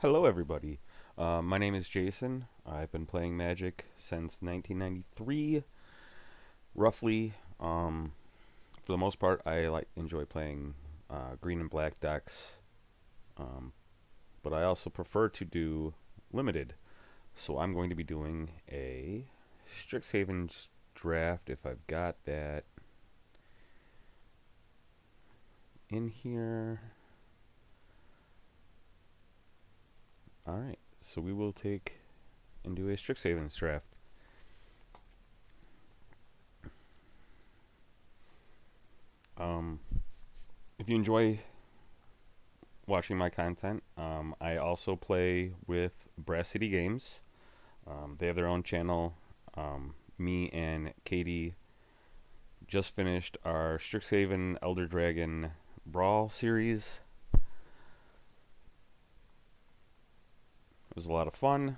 Hello, everybody. My name is Jason. I've been playing Magic since 1993, roughly. For the most part, I enjoy playing green and black decks, um, but I also prefer to do limited. So I'm going to be doing a Strixhaven draft if I've got that in here. All right, so we will take and do a Strixhaven draft. Um, if you enjoy watching my content, I also play with Brass City Games. They have their own channel. Me and Katie just finished our Strixhaven Elder Dragon Brawl series. It was a lot of fun,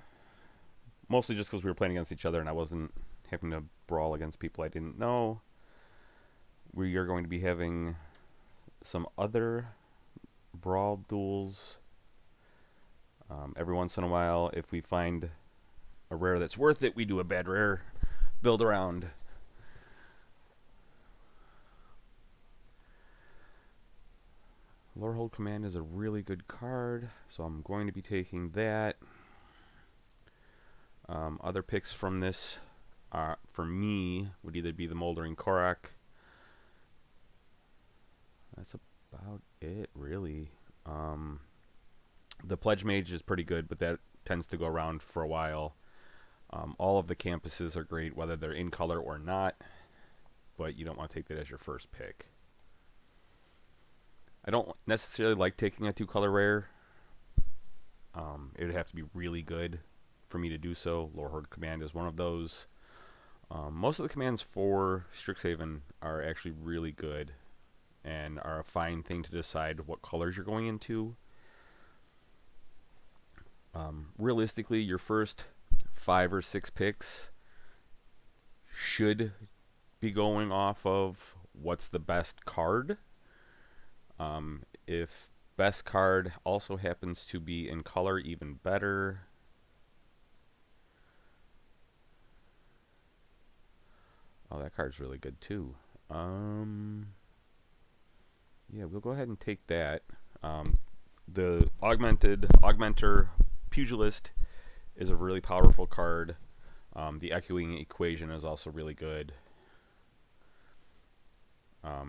mostly just because we were playing against each other and I wasn't having to brawl against people I didn't know. We are going to be having some other brawl duels every once in a while. If we find a rare that's worth it, we do a bad rare build around. Lorehold Command is a really good card, so I'm going to be taking that. Other picks from this, for me, would either be the Moldering Korak. That's about it, really. The Pledge Mage is pretty good, but that tends to go around for a while. All of the campuses are great, whether they're in color or not, but you don't want to take that as your first pick. I don't necessarily like taking a two-color rare. It would have to be really good for me to do so. Lorehold Command is one of those. Most of the commands for Strixhaven are actually really good and are a fine thing to decide what colors you're going into. Realistically, your first 5 or 6 picks should be going off of what's the best card. If best card also happens to be in color, even better. Oh, that card's really good too. Yeah, we'll go ahead and take that. The Augmenter Pugilist is a really powerful card. The Echoing Equation is also really good.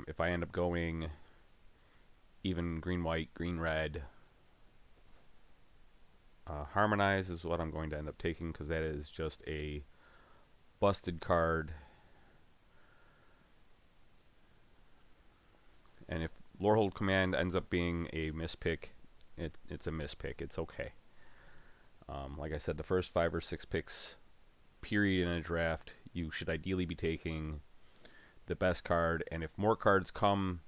If I end up going even green-white, green-red, Harmonize is what I'm going to end up taking because that is just a busted card. And if Lorehold Command ends up being a mispick, it's a mispick. It's okay. Like I said, the first 5 or 6 picks, period, in a draft, you should ideally be taking the best card. And if more cards come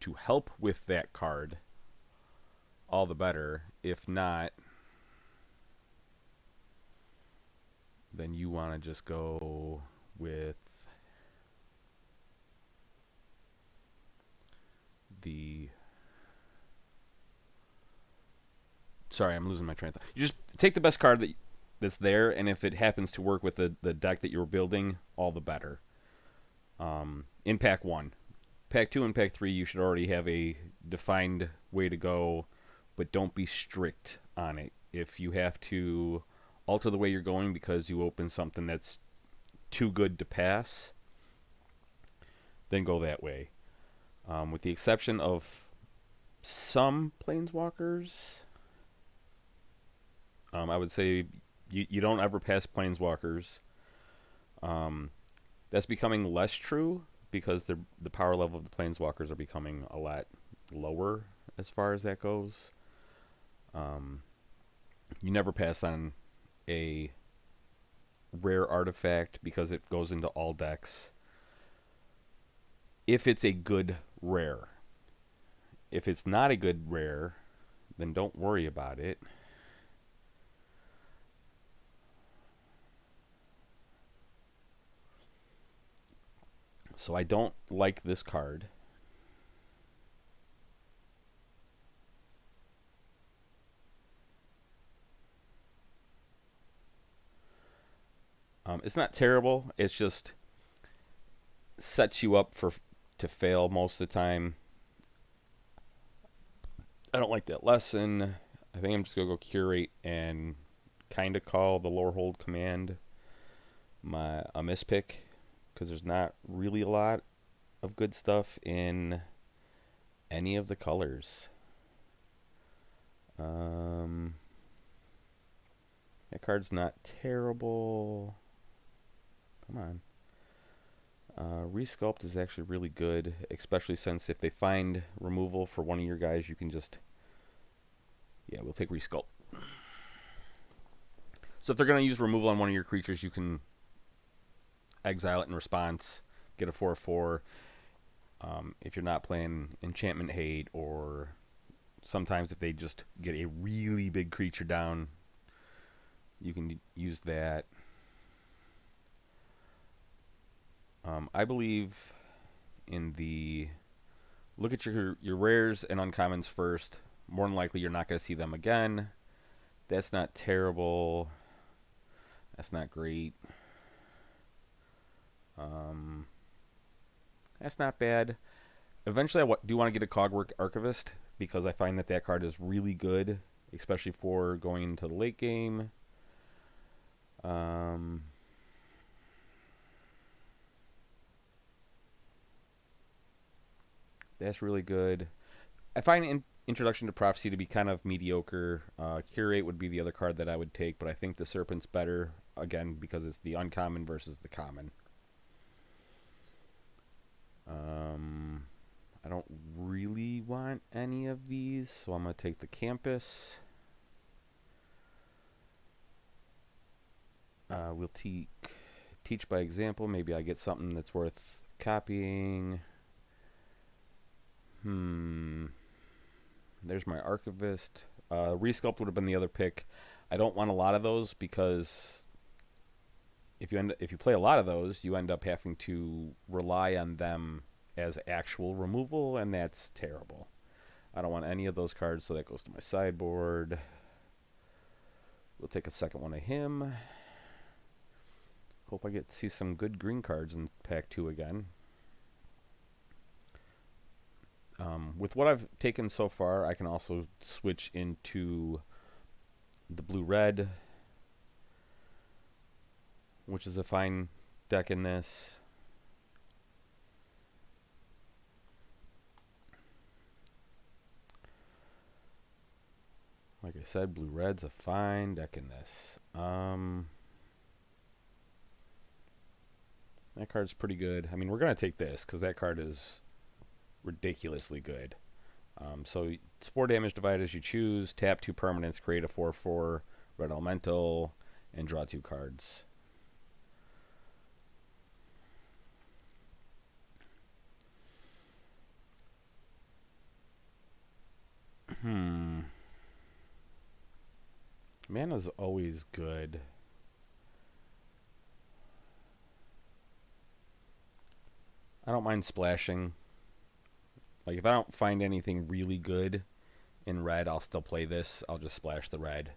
to help with that card, all the better. If not, then you want to just go with the... Sorry, I'm losing my train of thought. You just take the best card that's there, and if it happens to work with the deck that you're building, all the better. In Pack 1. Pack 2 and Pack 3, you should already have a defined way to go, but don't be strict on it. If you have to alter the way you're going because you open something that's too good to pass, then go that way. With the exception of some Planeswalkers, I would say you don't ever pass Planeswalkers. That's becoming less true because the power level of the Planeswalkers are becoming a lot lower as far as that goes. You never pass on a rare artifact because it goes into all decks if it's a good rare. If it's not a good rare, then don't worry about it. So I don't like this card. It's not terrible. It's just sets you up for to fail most of the time. I don't like that lesson. I think I'm just gonna go curate and kind of call the lore hold command a mispick because there's not really a lot of good stuff in any of the colors. That card's not terrible. Come on. Resculpt is actually really good, especially since if they find removal for one of your guys, you can just... Yeah, we'll take Resculpt. So if they're going to use removal on one of your creatures, you can exile it in response, get a 4/4. If you're not playing Enchantment Hate, or sometimes if they just get a really big creature down, you can use that. I believe in the look at your rares and uncommons first. More than likely, you're not going to see them again. That's not terrible. That's not great. That's not bad. Eventually, I do want to get a Cogwork Archivist because I find that card is really good, especially for going into the late game. That's really good. I find Introduction to Prophecy to be kind of mediocre. Curate would be the other card that I would take, but I think the Serpent's better, again, because it's the uncommon versus the common. I don't really want any of these, so I'm going to take the Campus. We'll teach by example. Maybe I get something that's worth copying. There's my Archivist. Resculpt would have been the other pick. I don't want a lot of those because if you play a lot of those, you end up having to rely on them as actual removal, and that's terrible. I don't want any of those cards, so that goes to my sideboard. We'll take a second one of him. Hope I get to see some good green cards in Pack 2 again. With what I've taken so far, I can also switch into the blue-red, which is a fine deck in this. Like I said, blue-red's a fine deck in this. That card's pretty good. I mean, we're going to take this because that card is ridiculously good. So it's 4 damage divided as you choose. Tap 2 permanents, create a 4/4 red elemental, and draw 2 cards. Mana's always good. I don't mind splashing. Like, if I don't find anything really good in red, I'll still play this. I'll just splash the red.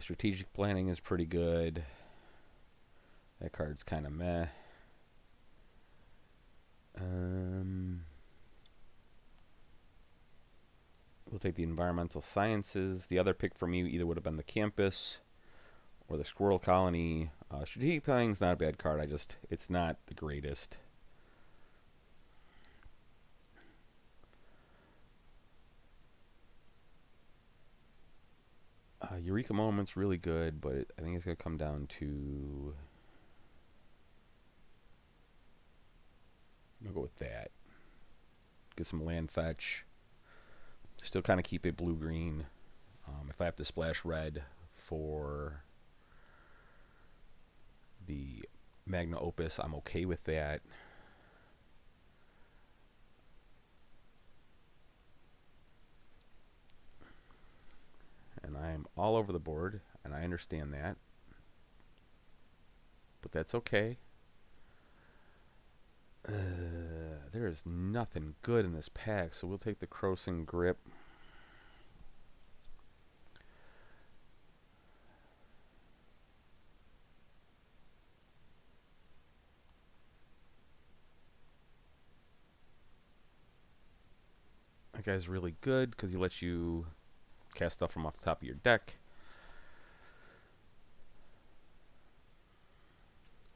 Strategic Planning is pretty good. That card's kind of meh. We'll take the Environmental Sciences. The other pick for me either would have been the Campus or the Squirrel Colony. Strategic Planning is not a bad card. It's not the greatest. Eureka Moment's really good, but I think it's going to come down to... I'll go with that. Get some land fetch. Still kind of keep it blue-green. If I have to splash red for the Magna Opus, I'm okay with that. And I'm all over the board, and I understand that. But that's okay. There is nothing good in this pack, so we'll take the Crossing Grip. guy's really good because he lets you cast stuff from off the top of your deck.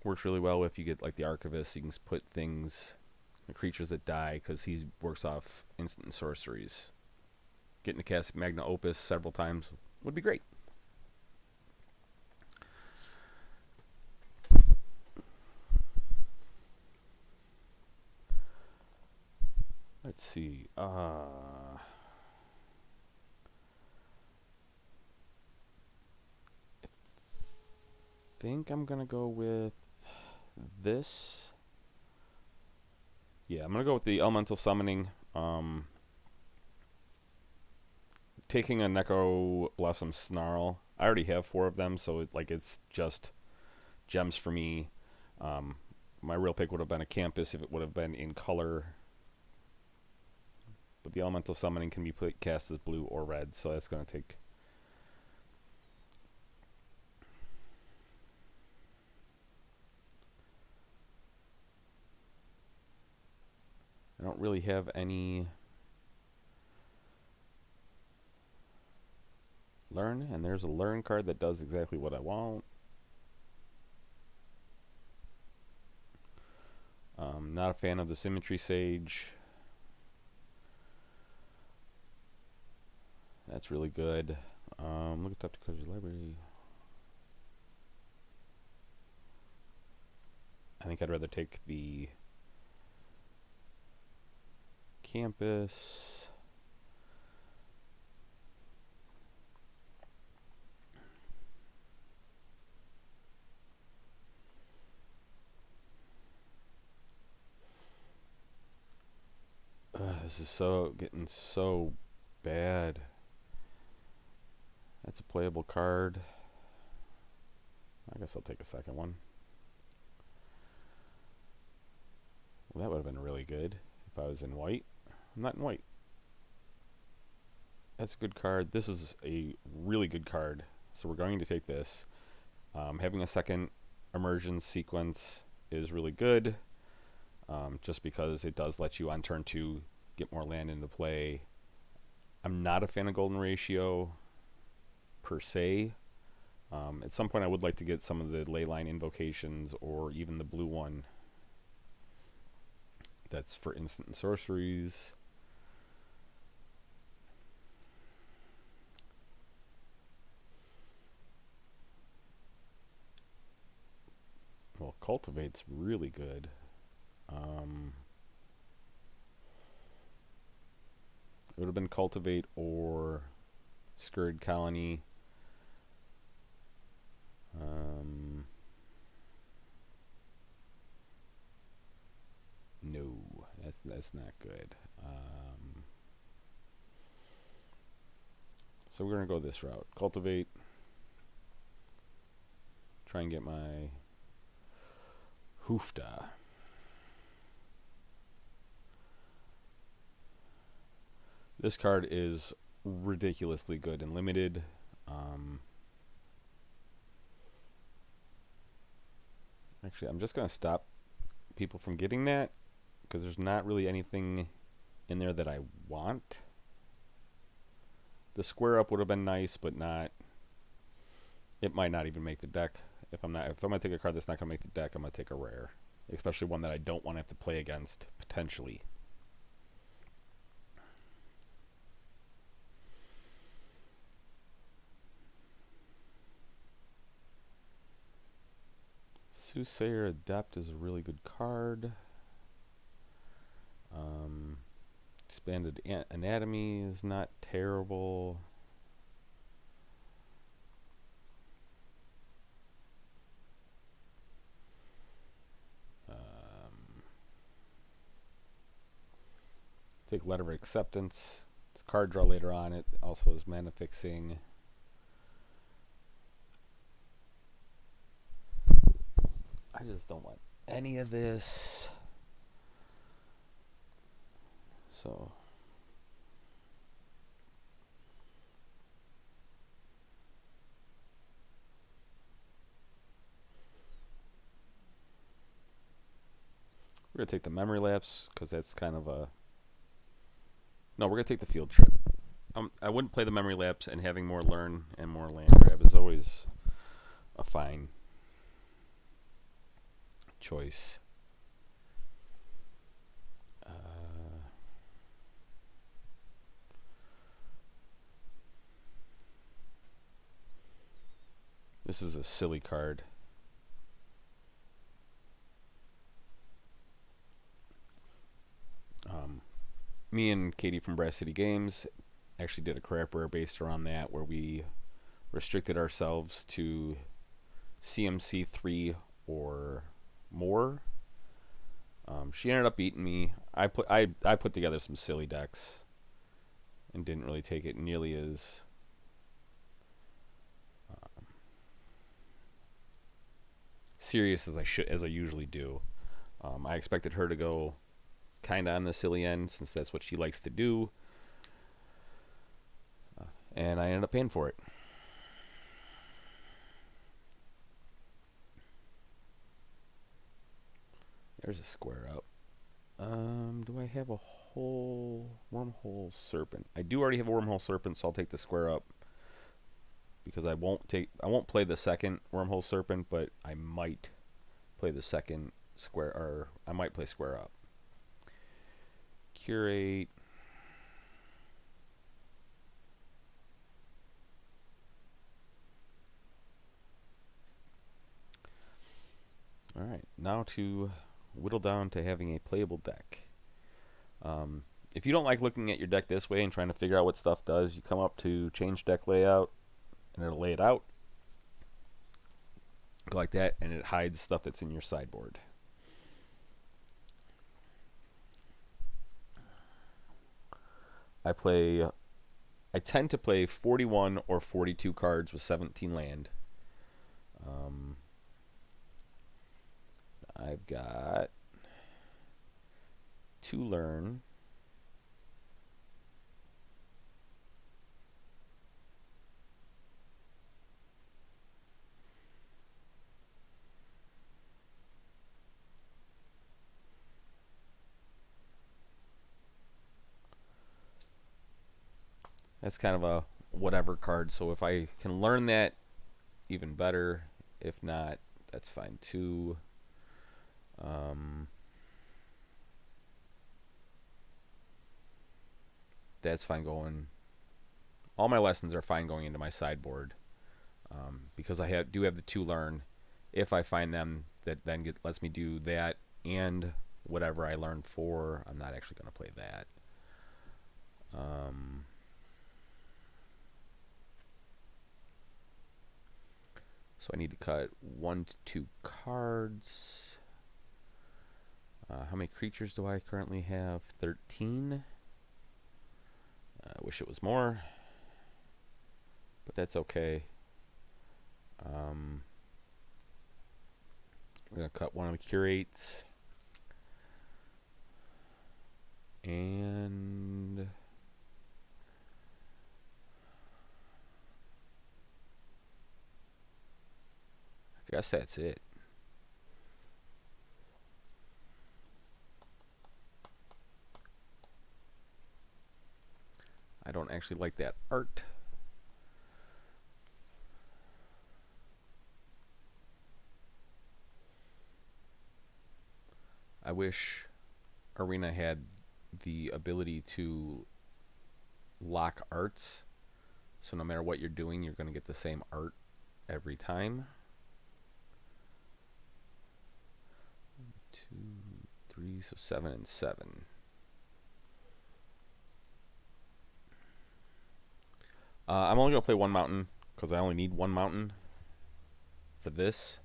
Works really well if you get like the Archivist. You can put things, creatures that die, because he works off instant sorceries. Getting to cast Magna Opus several times would be great. Let's see. I think I'm gonna go with this. Yeah, I'm gonna go with the Elemental Summoning. Taking a Necro Blossom Snarl. I already have 4 of them, so it's just gems for me. My real pick would have been a Campus if it would have been in color. But the Elemental Summoning can be cast as blue or red, so that's going to take... I don't really have any Learn, and there's a Learn card that does exactly what I want. Not a fan of the Symmetry Sage. That's really good. Look at Dr. Koji's library. I think I'd rather take the Campus. This is getting so bad. That's a playable card. I guess I'll take a second one. Well, that would have been really good if I was in white. I'm not in white. That's a good card. This is a really good card. So we're going to take this. Having a second Immersion sequence is really good. Just because it does let you on turn 2 get more land into play. I'm not a fan of Golden Ratio per se. At some point I would like to get some of the Leyline Invocations or even the blue one that's for instant sorceries. Well, Cultivate's really good. It would have been Cultivate or Scurried Colony. No, that's not good. So we're going to go this route. Cultivate. Try and get my Hoofda. This card is ridiculously good and limited. Actually, I'm just going to stop people from getting that because there's not really anything in there that I want. The square up would have been nice, but not. It might not even make the deck. If I'm gonna take a card that's not gonna make the deck, I'm gonna take a rare, especially one that I don't want to have to play against potentially. Soothsayer Adept is a really good card. Expanded Anatomy is not terrible. Take Letter of Acceptance. It's card draw later on. It also is mana fixing. I just don't want any of this. So we're going to take the Memory Lapse because that's kind of a No, we're gonna take the field trip. I wouldn't play the memory lapse, and having more learn and more land grab is always a fine choice. This is a silly card. Me and Katie from Brass City Games actually did a crapper based around that, where we restricted ourselves to CMC 3 or more. She ended up beating me. I put together some silly decks and didn't really take it nearly as serious as I usually do. I expected her to go kind of on the silly end, since that's what she likes to do, and I ended up paying for it. There's a square up. Do I have a whole wormhole serpent? I do already have a wormhole serpent, so I'll take the square up, because I won't play the second wormhole serpent, but I might play the second square, or I might play square up. Curate. All right, now to whittle down to having a playable deck. If you don't like looking at your deck this way and trying to figure out what stuff does, you come up to change deck layout, and it'll lay it out. Go like that, and it hides stuff that's in your sideboard. I tend to play 41 or 42 cards with 17 land. I've got 2 learn. That's kind of a whatever card, so if I can learn that, even better. If not, that's fine too. That's fine going. All my lessons are fine going into my sideboard, because I do have the 2 learn. If I find them, that then lets me do that and whatever I learned for. I'm not actually going to play that. So I need to cut 1 to 2 cards. How many creatures do I currently have? 13. I wish it was more, but that's okay. I'm going to cut one of the curates. And I guess that's it. I don't actually like that art. I wish Arena had the ability to lock arts, so no matter what you're doing, you're going to get the same art every time. 1, 2, 3, so 7 and 7. I'm only going to play 1 mountain, because I only need 1 mountain for this.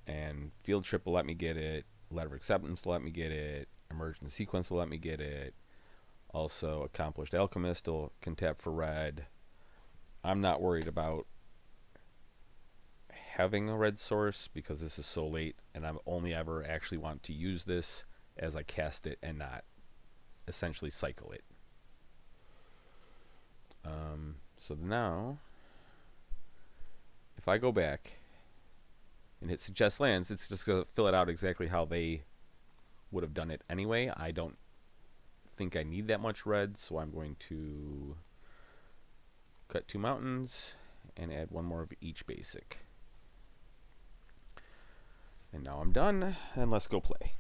And Field Trip will let me get it. Letter of Acceptance will let me get it. Emergent Sequence will let me get it. Also, Accomplished Alchemist can tap for red. I'm not worried about having a red source, because this is so late, and I only ever actually want to use this as I cast it and not essentially cycle it. So now, if I go back and hit Suggest Lands, it's just going to fill it out exactly how they would have done it anyway. I don't think I need that much red, so I'm going to cut 2 mountains and add 1 more of each basic. And now I'm done, and let's go play.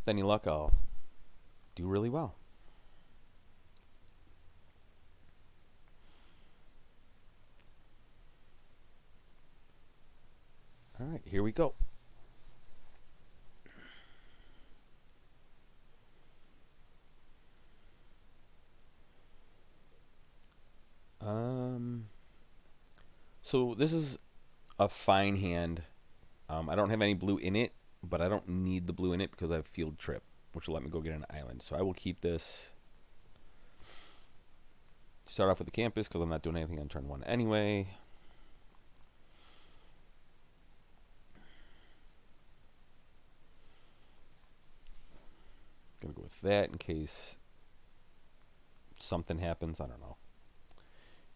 With any luck, I'll do really well. All right, here we go. So this is a fine hand. I don't have any blue in it, but I don't need the blue in it because I have field trip, which will let me go get an island. So I will keep this. Start off with the campus because I'm not doing anything on turn 1 anyway. Gonna go with that in case something happens. I don't know.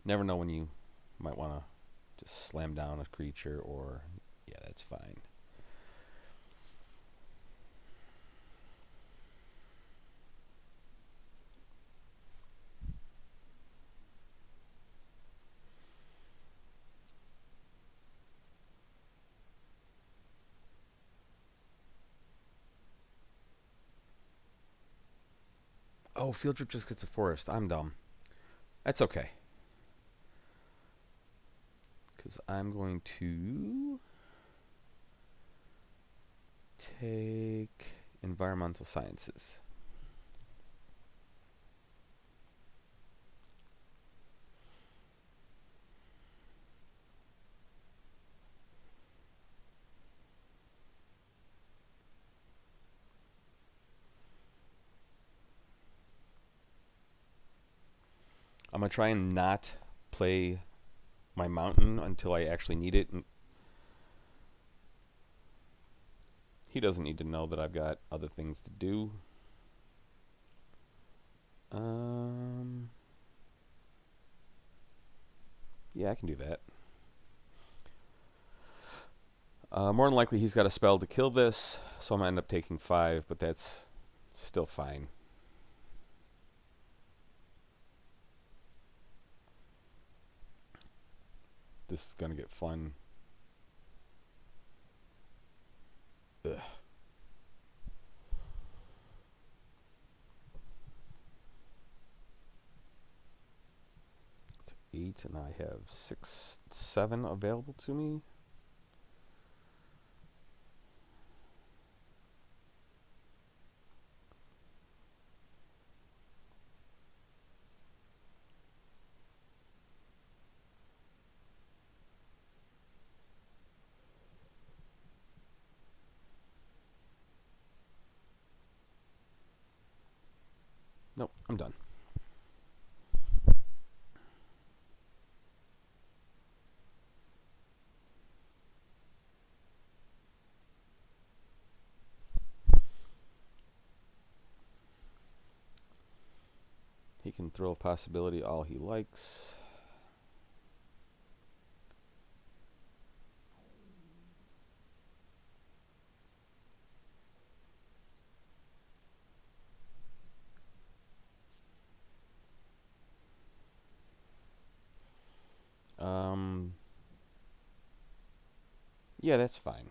Never know when you might want to just slam down a creature, or yeah, that's fine. Oh, field trip just gets a forest. I'm dumb. That's okay. Because I'm going to take environmental sciences. I'm going to try and not play my mountain until I actually need it. And he doesn't need to know that I've got other things to do. Yeah, I can do that. More than likely he's got a spell to kill this, so I'm going to end up taking 5, but that's still fine. This is going to get fun. Ugh. It's 8, and I have 6, 7 available to me. Nope, I'm done. He can throw a possibility all he likes. Yeah, that's fine.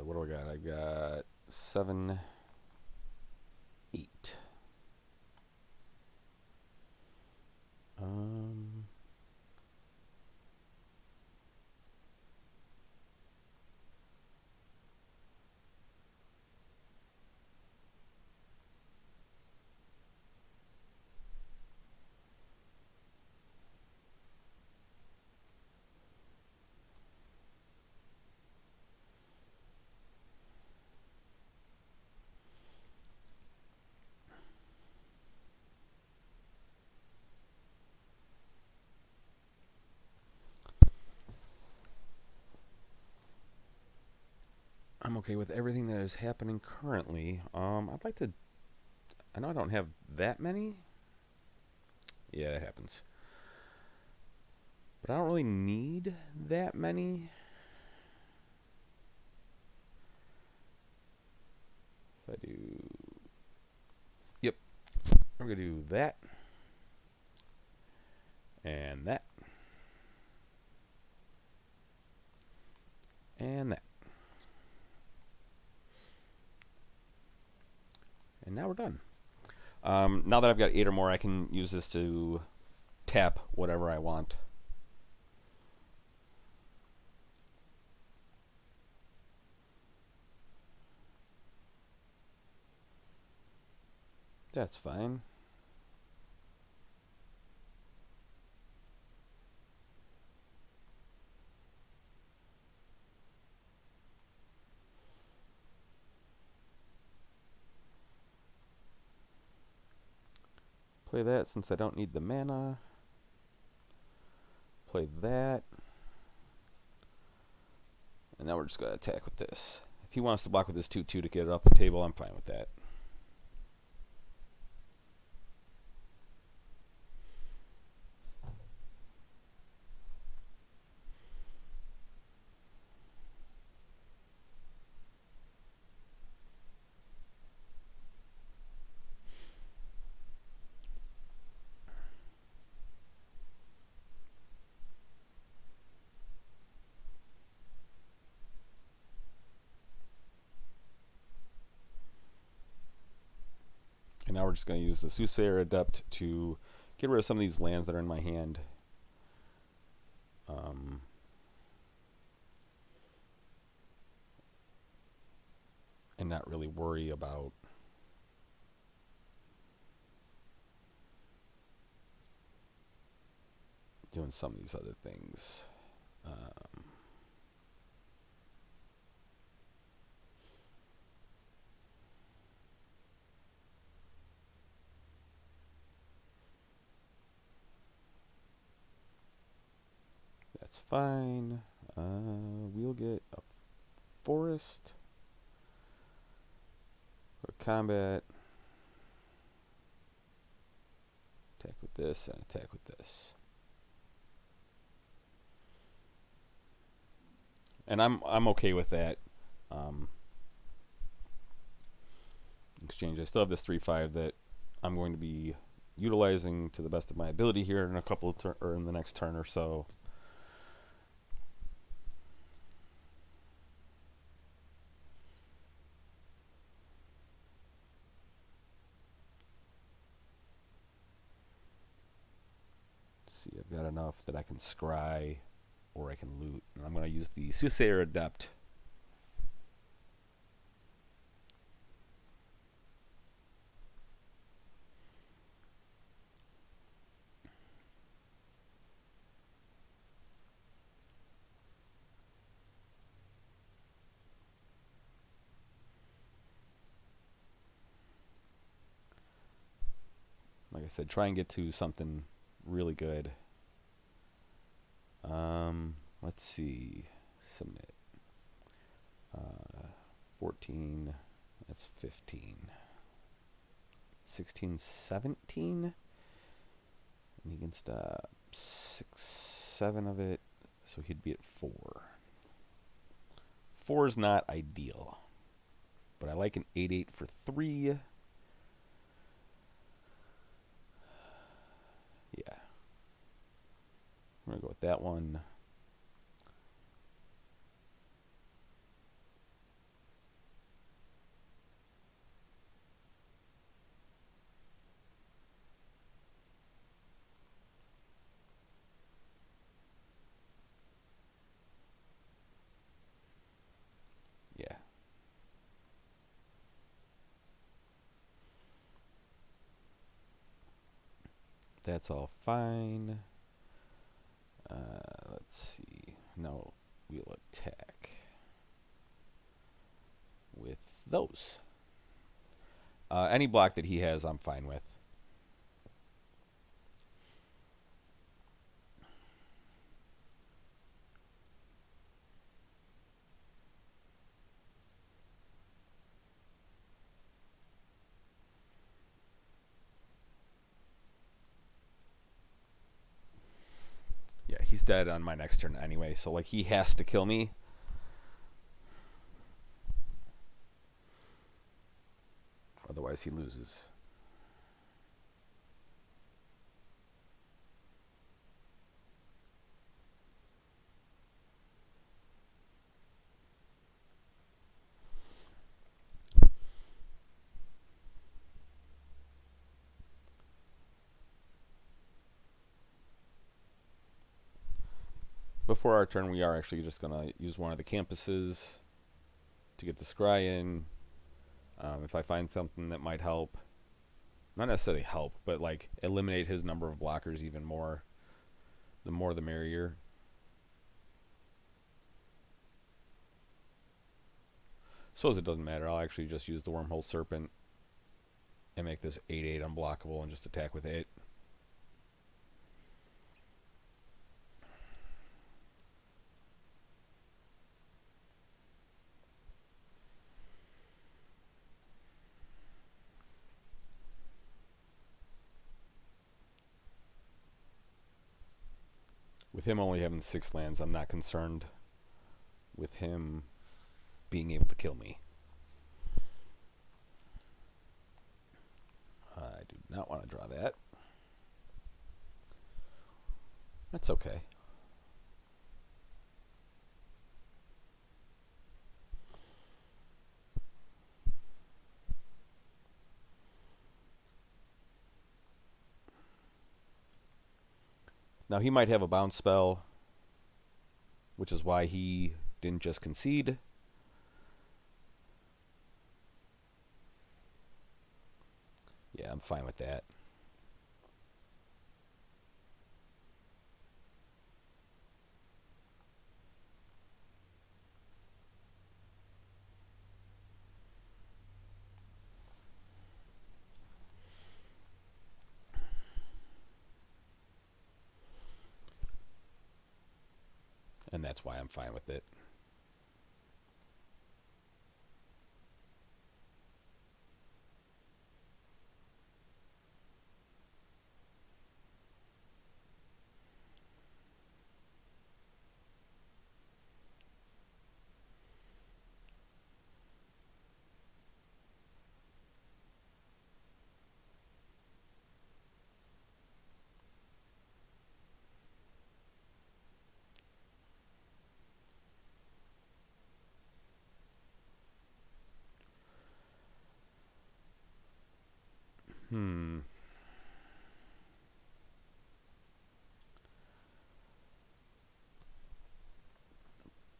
What do I got? I got 7, 8. I'm okay with everything that is happening currently. I'd like to. I know I don't have that many. Yeah, that happens. But I don't really need that many. If I do. Yep. We're going to do that. And that. And that. And now we're done. Now that I've got 8 or more, I can use this to tap whatever I want. That's fine. Play that since I don't need the mana. Play that. And now we're just going to attack with this. If he wants to block with this 2-2 to get it off the table, I'm fine with that. And now we're just going to use the Soothsayer Adept to get rid of some of these lands that are in my hand. And not really worry about doing some of these other things. That's fine. We'll get a forest for combat. Attack with this and attack with this. And I'm okay with that. Exchange. I still have this 3/5 that I'm going to be utilizing to the best of my ability here in a couple of or in the next turn or so. See, I've got enough that I can scry or I can loot. And I'm going to use the Soothsayer Adept. Like I said, try and get to something really good. Let's see. Submit. 14. That's 15. 16, 17. And he can stop 6, 7 of it. So he'd be at 4. 4 is not ideal. But I like an 8/8 for 3. Yeah. I'm going to go with that one. Yeah. That's all fine. Let's see. No, we'll attack with those. Any block that he has, I'm fine with. he's dead on my next turn anyway, so like he has to kill me. Otherwise he loses. Before our turn, we are actually just going to use one of the campuses to get the scry in. If I find something that might help, not necessarily help, but like eliminate his number of blockers even more, the more the merrier. Suppose it doesn't matter. I'll actually just use the Wormhole Serpent and make this 8/8 unblockable and just attack with it. With him only having 6 lands, I'm not concerned with him being able to kill me. I do not want to draw that. That's okay. Now he might have a bounce spell, which is why he didn't just concede. Yeah, I'm fine with that. And that's why I'm fine with it.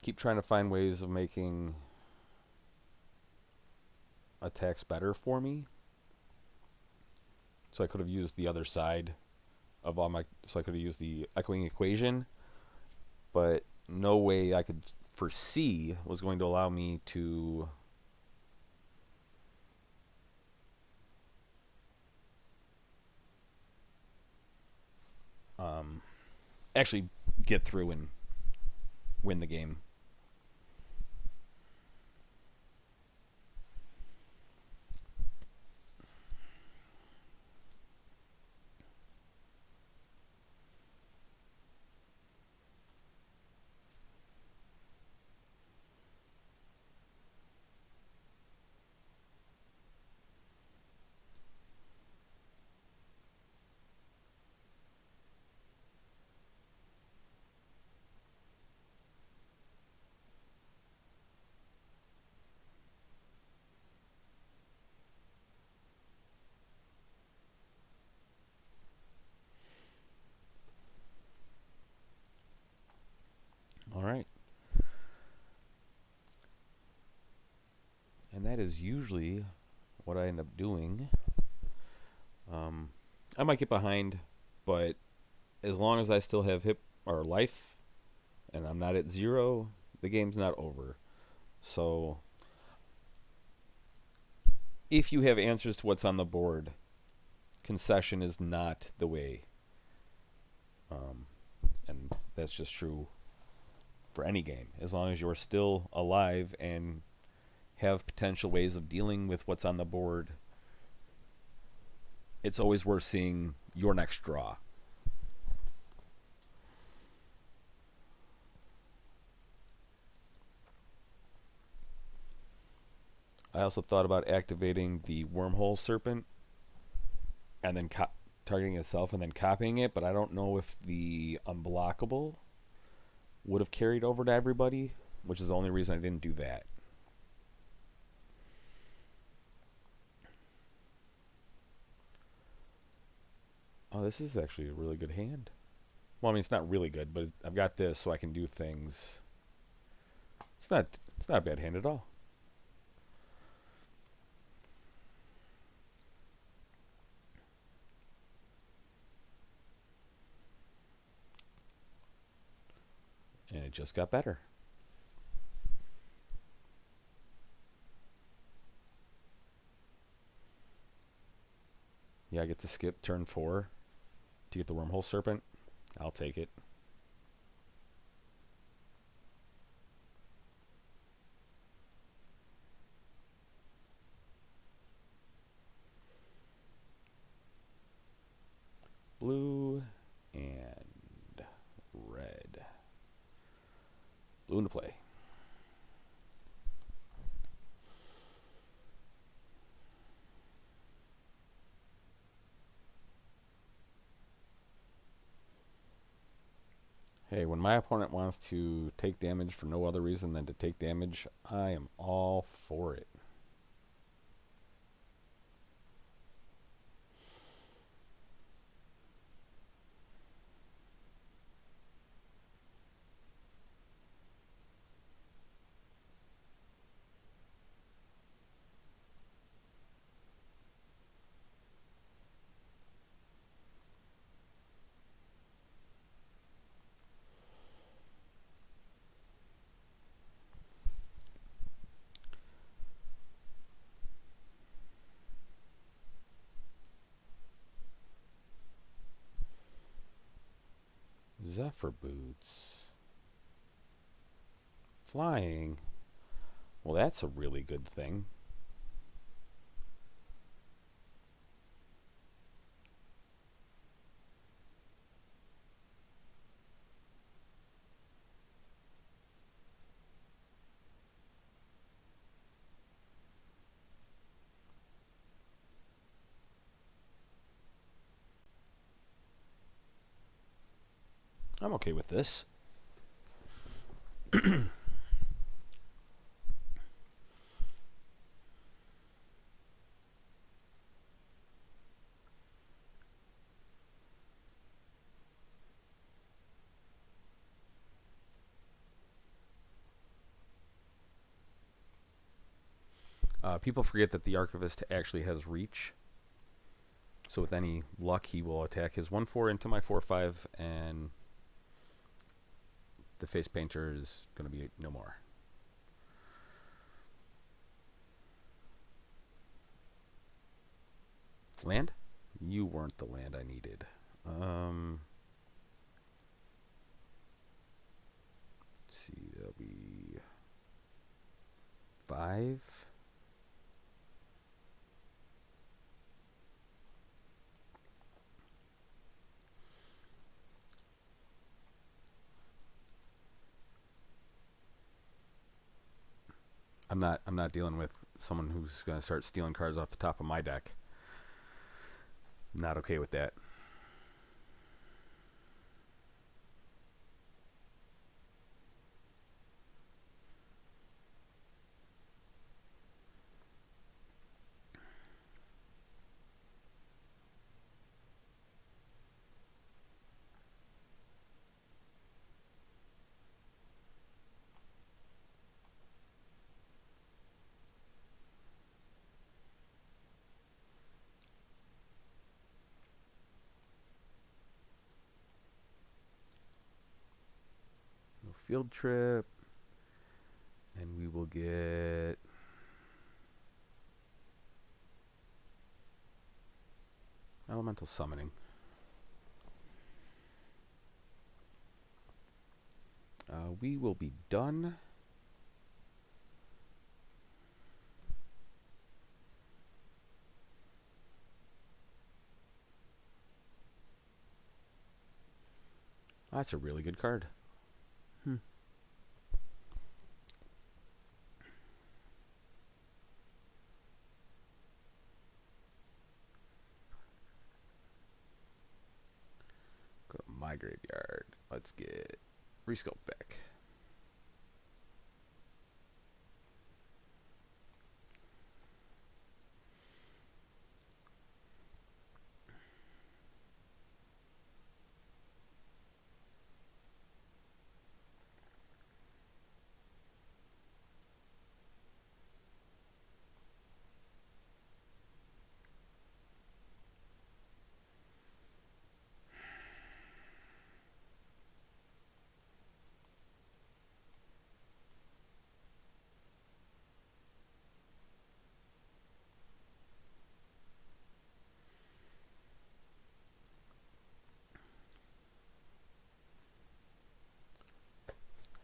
Keep trying to find ways of making attacks better for me. So I could have used the other side of all my... So I could have used the echoing equation. But no way I could foresee was going to allow me to... actually get through and win the game. All right. And that is usually what I end up doing. I might get behind, but as long as I still have hip or life and I'm not at 0, the game's not over. So if you have answers to what's on the board, concession is not the way. And that's just true for any game. As long as you're still alive and have potential ways of dealing with what's on the board, it's always worth seeing your next draw. I also thought about activating the wormhole serpent and then targeting itself and then copying it, but I don't know if the unblockable would have carried over to everybody, which is the only reason I didn't do that. Oh, this is actually a really good hand. Well, I mean, it's not really good, but I've got this so I can do things. It's not a bad hand at all. And it just got better. Yeah, I get to skip turn 4 to get the wormhole serpent. I'll take it. Blue and red. Blue into play. Hey, when my opponent wants to take damage for no other reason than to take damage, I am all for it. Zephyr boots. Flying. Well, that's a really good thing. I'm okay with this. People forget that the Archivist actually has reach. So with any luck, he will attack his 1/4 into my 4/5, and the face painter is going to be no more. Land? You weren't the land I needed. Let's see, that'll be 5. I'm not dealing with someone who's going to start stealing cards off the top of my deck. Not okay with that. No field trip. And we will get elemental summoning. We will be done. That's a really good card. my graveyard. Let's get Resculpt back.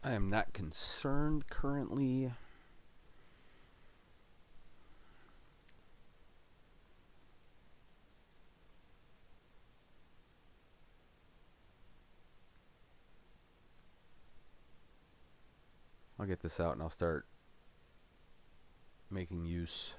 I am not concerned currently. I'll get this out and I'll start making use.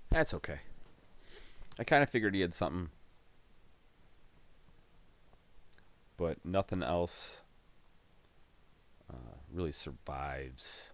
That's okay. I kind of figured he had something, but nothing else really survives.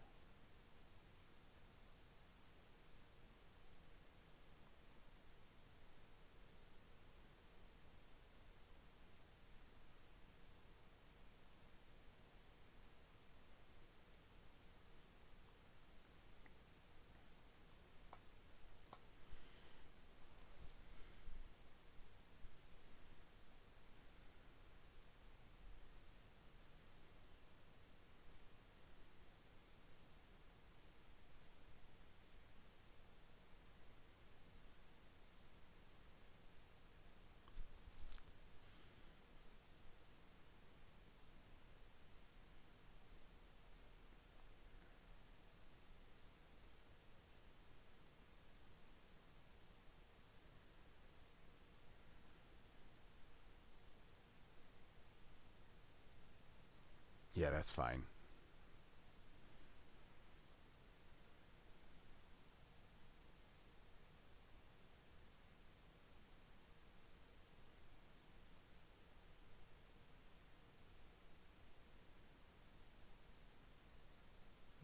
Yeah, that's fine.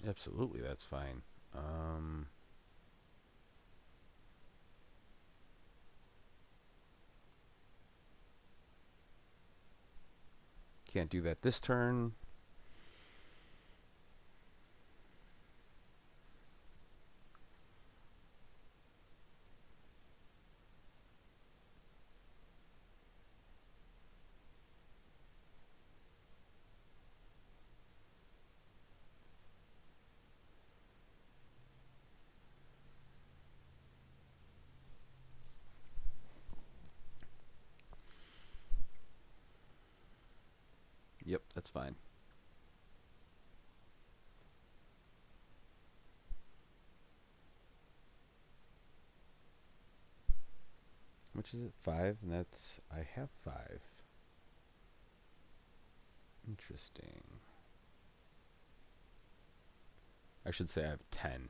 Absolutely, that's fine. Can't do that this turn. Yep, that's fine. Which is it? 5, and that's... I have 5. Interesting. I should say I have 10.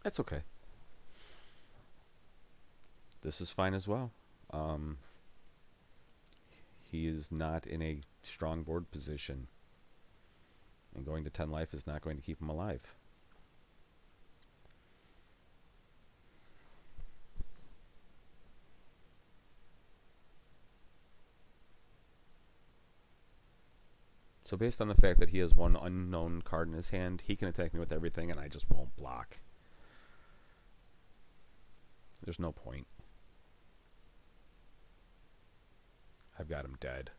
That's okay. This is fine as well. He is not in a strong board position. And going to 10 life is not going to keep him alive. So based on the fact that he has one unknown card in his hand, he can attack me with everything, and I just won't block. There's no point. I've got him dead.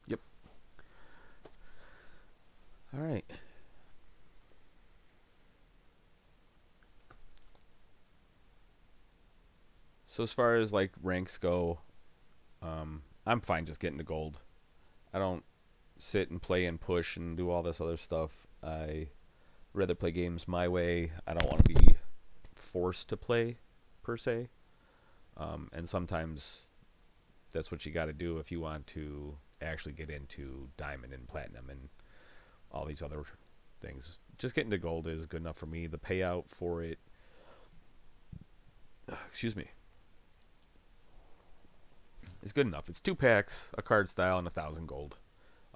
Yep. All right. So as far as like ranks go, I'm fine just getting to gold. I don't sit and play and push and do all this other stuff. I rather play games my way. I don't want to be forced to play per se. And sometimes that's what you got to do if you want to actually get into diamond and platinum and all these other things. Just getting to gold is good enough for me. The payout for it, excuse me, is good enough. It's 2 packs, a card style, and 1,000 gold.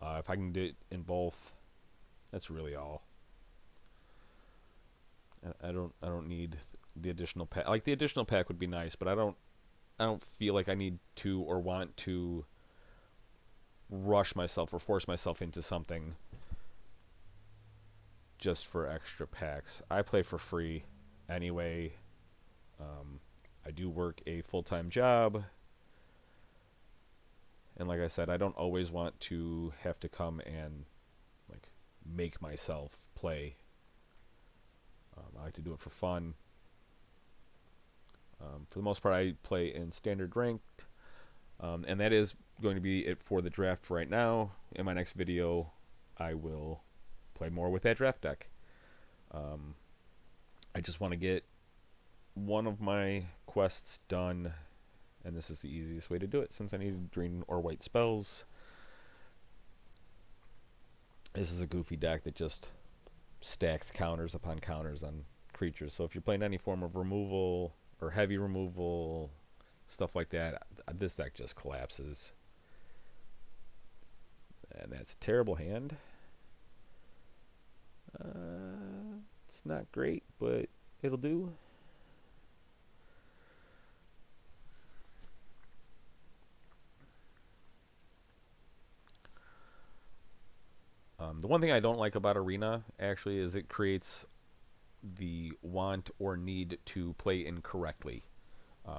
If I can do it in both, that's really all. I don't need the additional pack. Like the additional pack would be nice, but I don't feel like I need to or want to rush myself or force myself into something just for extra packs. I play for free anyway. I do work a full-time job, and like I said, I don't always want to have to come and like make myself play. I like to do it for fun. For the most part, I play in standard ranked, and that is going to be it for the draft for right now. In my next video, I will play more with that draft deck. I just want to get one of my quests done, and this is the easiest way to do it since I need green or white spells. This is a goofy deck that just stacks counters upon counters on creatures. So if you're playing any form of removal or heavy removal, stuff like that, this deck just collapses. And that's a terrible hand. It's not great, but it'll do. The one thing I don't like about Arena, actually, is it creates the want or need to play incorrectly.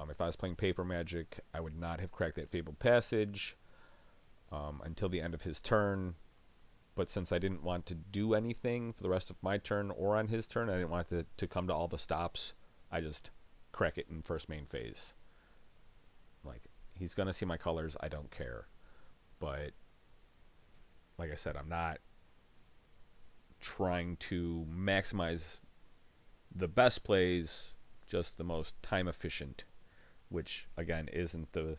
If I was playing Paper Magic, I would not have cracked that Fabled Passage until the end of his turn. But since I didn't want to do anything for the rest of my turn or on his turn, I didn't want it to come to all the stops, I just crack it in first main phase. Like, he's going to see my colors, I don't care. But, like I said, I'm not trying to maximize the best plays, just the most time efficient, which again isn't the.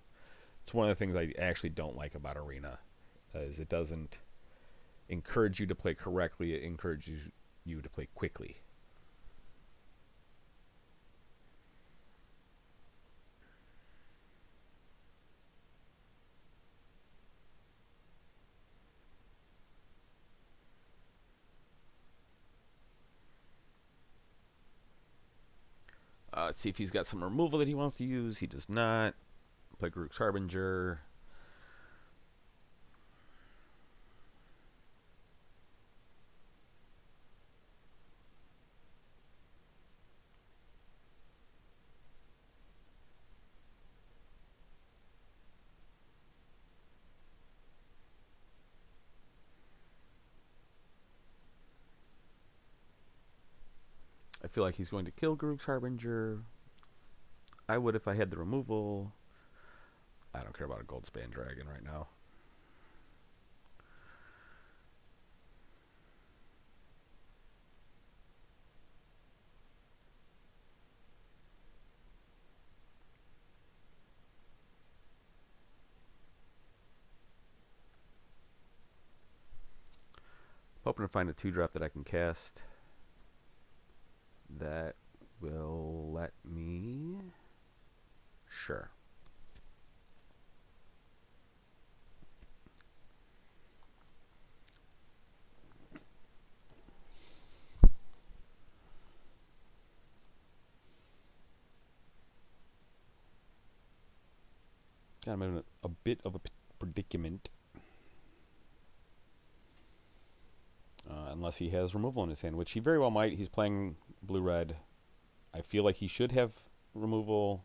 It's one of the things I actually don't like about Arena, is it doesn't encourage you to play correctly. It encourages you to play quickly. Let's see if he's got some removal that he wants to use. He does not. Play Grook's Harbinger. I feel like he's going to kill Grook's Harbinger. I would if I had the removal. I don't care about a Goldspan Dragon right now. hoping to find a 2-drop that I can cast that will let me... Sure. I'm in a bit of a predicament. Unless he has removal in his hand, which he very well might. He's playing blue-red. I feel like he should have removal.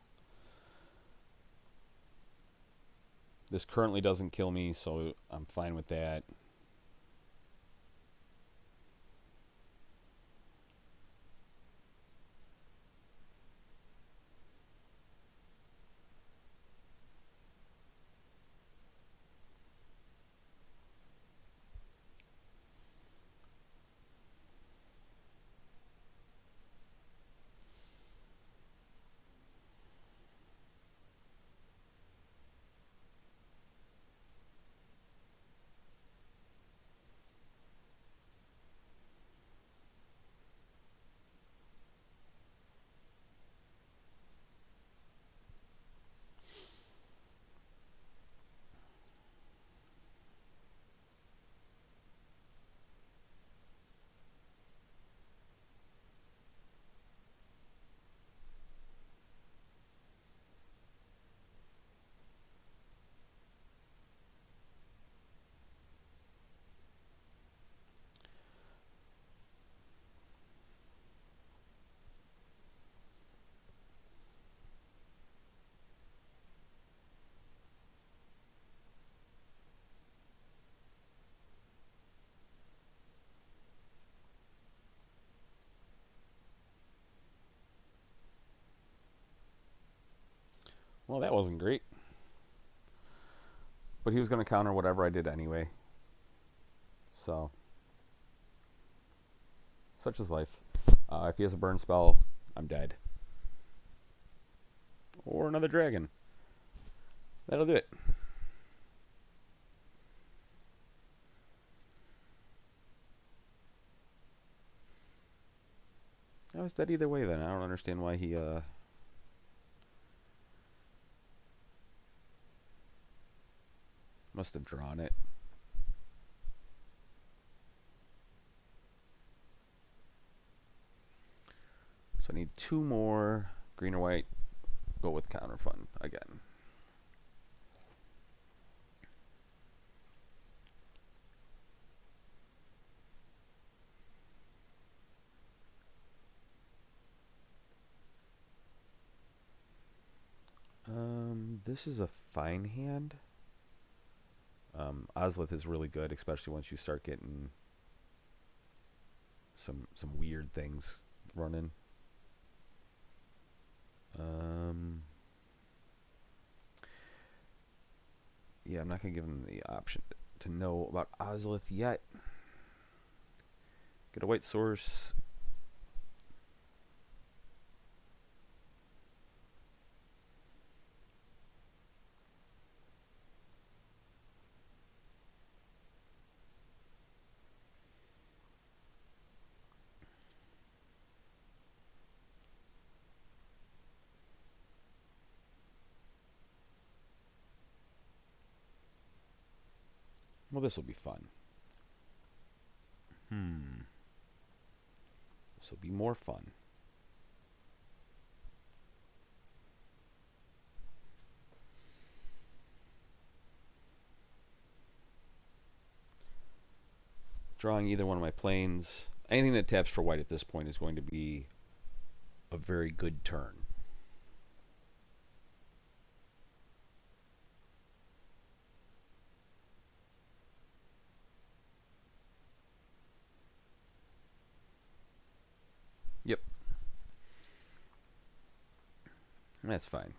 This currently doesn't kill me, so I'm fine with that. Well, that wasn't great. But he was going to counter whatever I did anyway. So, such is life. If he has a burn spell, I'm dead. Or another dragon. That'll do it. I was dead either way then. I don't understand why he must have drawn it. So I need 2 more. Green or white. Go with counter fun again. This is a fine hand. Ozlith is really good, especially once you start getting some weird things running. Yeah, I'm not going to give him the option to know about Ozlith yet. Get a white source. Well, this will be fun. This will be more fun. Drawing either one of my planes. Anything that taps for white at this point is going to be a very good turn. Yep. That's fine.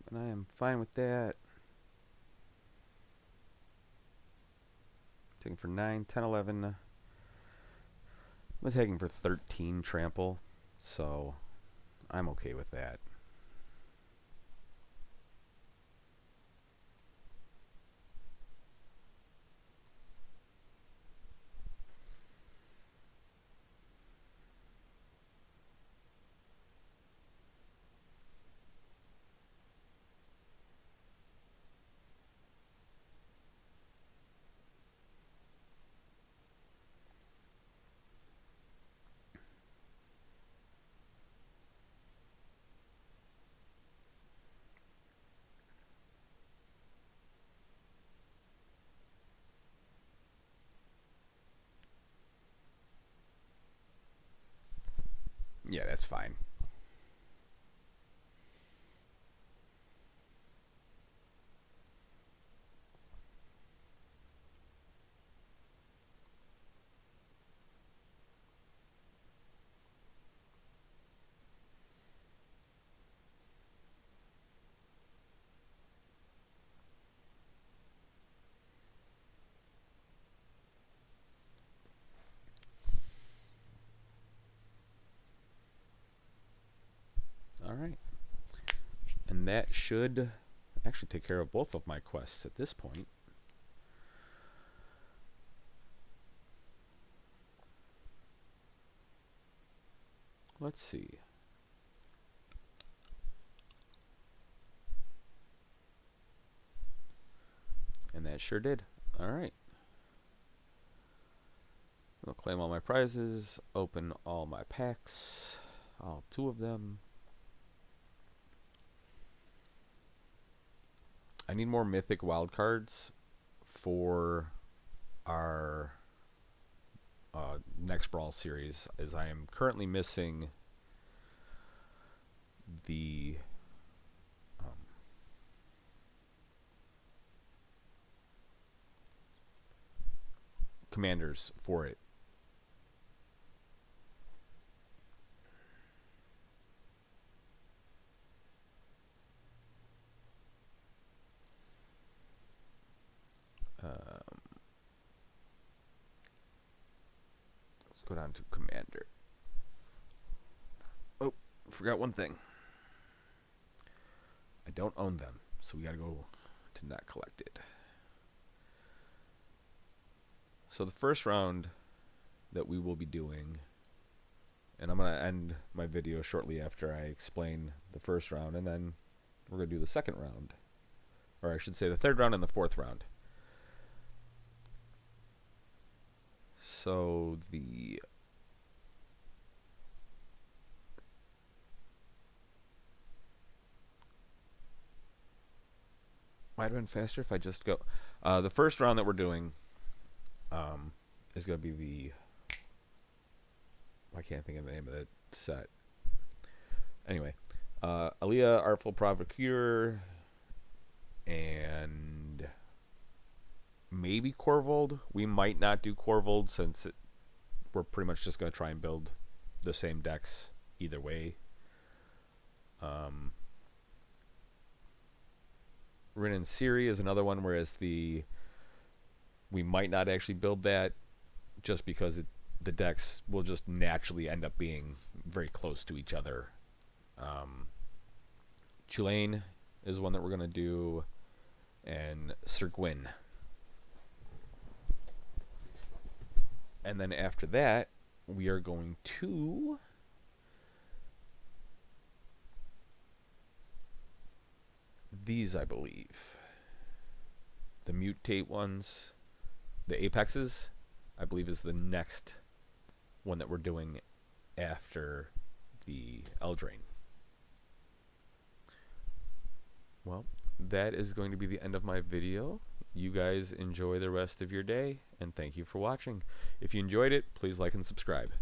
And I am fine with that. Taking for 9, 10, 11. I'm taking for 13 trample, so I'm okay with that. Yeah, that's fine. All right. And that should actually take care of both of my quests at this point. Let's see. And that sure did. All right. I'll claim all my prizes, open all my packs, all 2 of them. I need more mythic wildcards for our next Brawl series, as I am currently missing the commanders for it. Let's go down to commander. Oh, forgot one thing. I don't own them, so we gotta go to not collected. So the first round that we will be doing, and I'm gonna end my video shortly after I explain the first round, and then we're gonna do the second round, or I should say the third round and the fourth round. So the might have been faster if I just go. The first round that we're doing is going to be the. I can't think of the name of the set. Anyway, Aaliyah, Artful Provocateur, and maybe Corvold. We might not do Corvold since we're pretty much just going to try and build the same decks either way. Rin and Siri is another one, whereas we might not actually build that just because the decks will just naturally end up being very close to each other. Tulane is one that we're going to do, and Sir Gwyn. And then after that, we are going to these, I believe. The mutate ones, the apexes, I believe is the next one that we're doing after the Eldraine. Well, that is going to be the end of my video. You guys enjoy the rest of your day, and thank you for watching. If you enjoyed it, please like and subscribe.